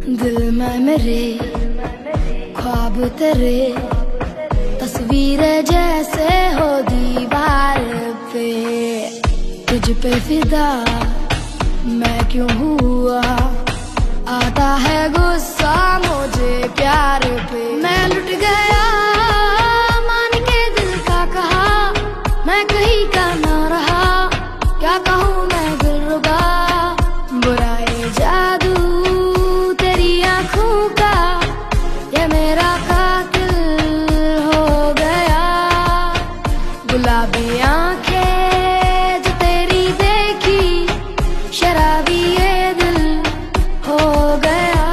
दिल में मेरे ख्वाब तेरे, तस्वीरें जैसे हो दीवार पे। तुझ पे फिदा मैं क्यों हुआ, आता है गुस्सा मुझे प्यार पे। मैं लुट गया मान के दिल का कहा, मैं कहीं का ना रहा, क्या कहूँ मैं दिलरुबा। बुरा ये जादू तेरी आँखों का, ये मेरा कातिल हो गया। गुलाबी आँखें जो तेरी देखी, शराबी ये दिल हो गया।